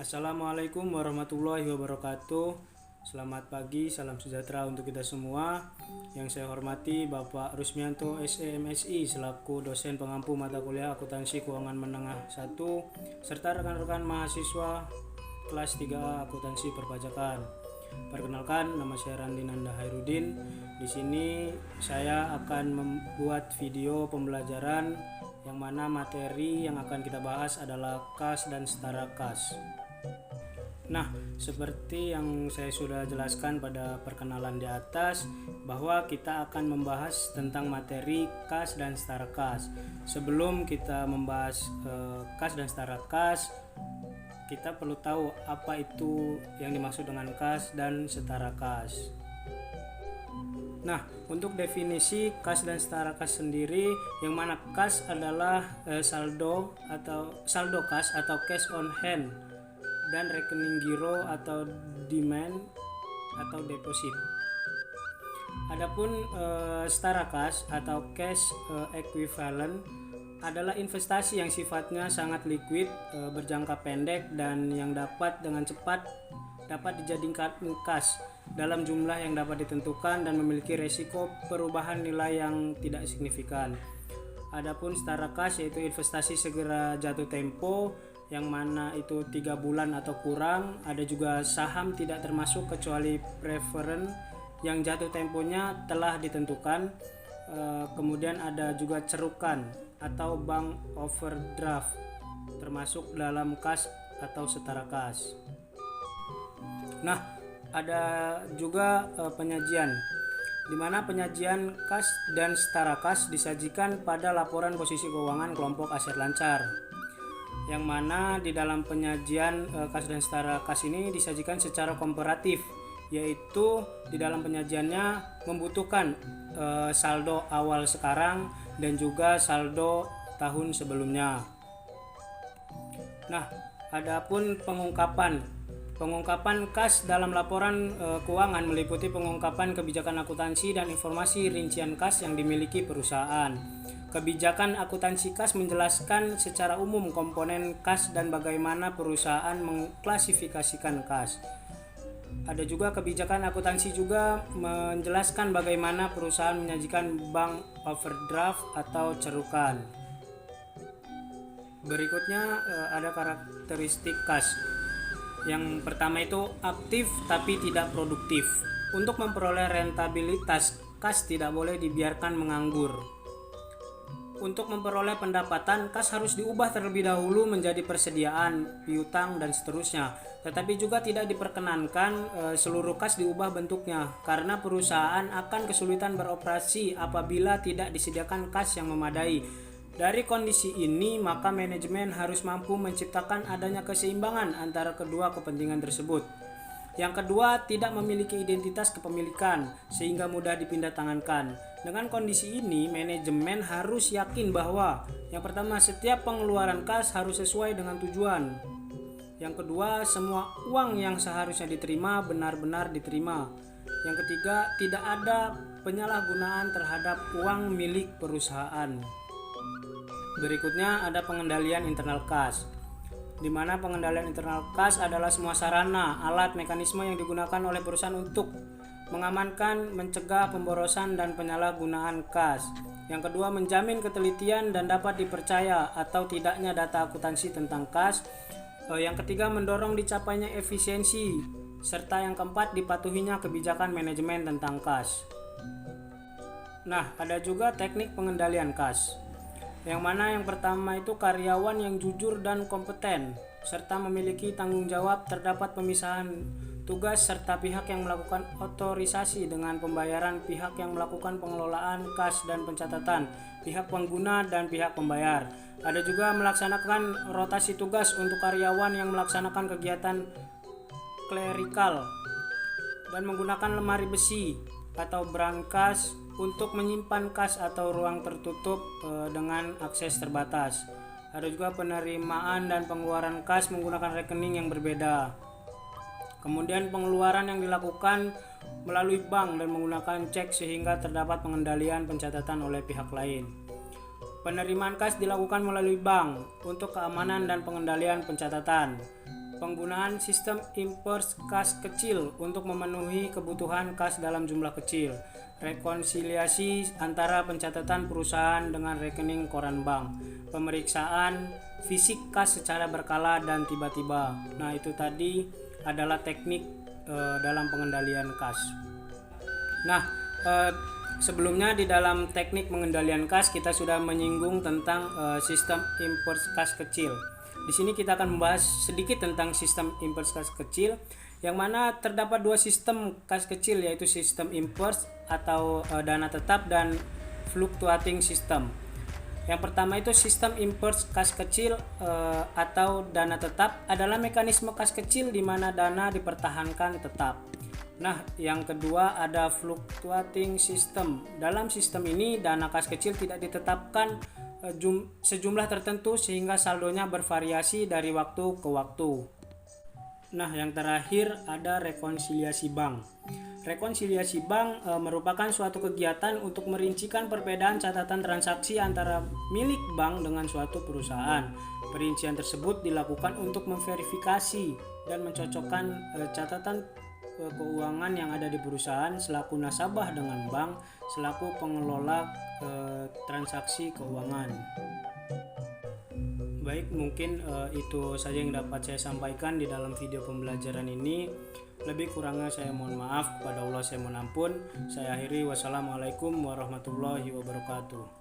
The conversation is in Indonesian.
Assalamualaikum warahmatullahi wabarakatuh. Selamat pagi, salam sejahtera untuk kita semua. Yang saya hormati Bapak Rusmianto SEMSI selaku dosen pengampu mata kuliah Akuntansi Keuangan Menengah 1 serta rekan-rekan mahasiswa kelas 3A Akuntansi Perpajakan. Perkenalkan, nama saya Randi Nanda Hairudin. Di sini saya akan membuat video pembelajaran yang mana materi yang akan kita bahas adalah kas dan setara kas. Nah, seperti yang saya sudah jelaskan pada perkenalan di atas, bahwa kita akan membahas tentang materi kas dan setara kas. Sebelum kita membahas kas dan setara kas, kita perlu tahu apa itu yang dimaksud dengan kas dan setara kas. Nah, untuk definisi kas dan setara kas sendiri, yang mana kas adalah saldo kas atau cash on hand, dan rekening giro atau demand atau deposit. Adapun setara kas atau cash equivalent adalah investasi yang sifatnya sangat liquid, berjangka pendek, dan yang dapat dengan cepat dapat dijadikan kas dalam jumlah yang dapat ditentukan dan memiliki resiko perubahan nilai yang tidak signifikan. Adapun setara kas yaitu investasi segera jatuh tempo, yang mana itu 3 bulan atau kurang. Ada juga saham tidak termasuk kecuali preference yang jatuh temponya telah ditentukan. Kemudian ada juga cerukan atau bank overdraft termasuk dalam kas atau setara kas. Nah, ada juga penyajian, di mana penyajian kas dan setara kas disajikan pada laporan posisi keuangan kelompok aset lancar, yang mana di dalam penyajian kas dan setara kas ini disajikan secara komparatif, yaitu di dalam penyajiannya membutuhkan saldo awal sekarang dan juga saldo tahun sebelumnya. Nah, adapun Pengungkapan kas dalam laporan keuangan meliputi pengungkapan kebijakan akuntansi dan informasi rincian kas yang dimiliki perusahaan. Kebijakan akuntansi kas menjelaskan secara umum komponen kas dan bagaimana perusahaan mengklasifikasikan kas. Ada juga kebijakan akuntansi juga menjelaskan bagaimana perusahaan menyajikan bank overdraft atau cerukan. Berikutnya ada karakteristik kas. Yang pertama itu aktif tapi tidak produktif. Untuk memperoleh rentabilitas, kas tidak boleh dibiarkan menganggur. Untuk memperoleh pendapatan, kas harus diubah terlebih dahulu menjadi persediaan, piutang, dan seterusnya. Tetapi juga tidak diperkenankan seluruh kas diubah bentuknya, karena perusahaan akan kesulitan beroperasi apabila tidak disediakan kas yang memadai. Dari kondisi ini, maka manajemen harus mampu menciptakan adanya keseimbangan antara kedua kepentingan tersebut. Yang kedua, tidak memiliki identitas kepemilikan sehingga mudah dipindah tangankan. Dengan kondisi ini, manajemen harus yakin bahwa yang pertama, setiap pengeluaran kas harus sesuai dengan tujuan. Yang kedua, semua uang yang seharusnya diterima benar-benar diterima. Yang ketiga, tidak ada penyalahgunaan terhadap uang milik perusahaan. Berikutnya ada pengendalian internal kas, di mana pengendalian internal kas adalah semua sarana, alat, mekanisme yang digunakan oleh perusahaan untuk mengamankan, mencegah pemborosan dan penyalahgunaan kas. Yang kedua, menjamin ketelitian dan dapat dipercaya atau tidaknya data akuntansi tentang kas. Yang ketiga, mendorong dicapainya efisiensi, serta yang keempat, dipatuhinya kebijakan manajemen tentang kas. Nah, ada juga teknik pengendalian kas, yang mana yang pertama itu karyawan yang jujur dan kompeten serta memiliki tanggung jawab. Terdapat pemisahan tugas serta pihak yang melakukan otorisasi dengan pembayaran, pihak yang melakukan pengelolaan kas dan pencatatan, pihak pengguna dan pihak pembayar. Ada juga melaksanakan rotasi tugas untuk karyawan yang melaksanakan kegiatan klerikal dan menggunakan lemari besi atau brankas untuk menyimpan kas atau ruang tertutup dengan akses terbatas. Ada juga penerimaan dan pengeluaran kas menggunakan rekening yang berbeda. Kemudian pengeluaran yang dilakukan melalui bank dan menggunakan cek sehingga terdapat pengendalian pencatatan oleh pihak lain. Penerimaan kas dilakukan melalui bank untuk keamanan dan pengendalian pencatatan. penggunaan sistem inverse kas kecil untuk memenuhi kebutuhan kas dalam jumlah kecil, rekonsiliasi antara pencatatan perusahaan dengan rekening koran bank, pemeriksaan fisik kas secara berkala dan tiba-tiba. Nah, itu tadi adalah teknik dalam pengendalian kas. Nah, sebelumnya di dalam teknik pengendalian kas kita sudah menyinggung tentang sistem inverse kas kecil. Di sini kita akan membahas sedikit tentang sistem inverse kas kecil, yang mana terdapat dua sistem kas kecil, yaitu sistem inverse atau dana tetap dan fluctuating system. Yang pertama itu sistem inverse kas kecil atau dana tetap adalah mekanisme kas kecil di mana dana dipertahankan tetap. Nah, yang kedua ada fluctuating system. Dalam sistem ini dana kas kecil tidak ditetapkan sejumlah tertentu sehingga saldonya bervariasi dari waktu ke waktu. Nah, yang terakhir ada rekonsiliasi bank. Rekonsiliasi bank merupakan suatu kegiatan untuk merincikan perbedaan catatan transaksi antara milik bank dengan suatu perusahaan. Perincian tersebut dilakukan untuk memverifikasi dan mencocokkan catatan keuangan yang ada di perusahaan selaku nasabah dengan bank selaku pengelola transaksi keuangan. Baik, mungkin itu saja yang dapat saya sampaikan di dalam video pembelajaran ini. Lebih kurangnya saya mohon maaf, kepada Allah saya mohon ampun. Saya akhiri, wassalamualaikum warahmatullahi wabarakatuh.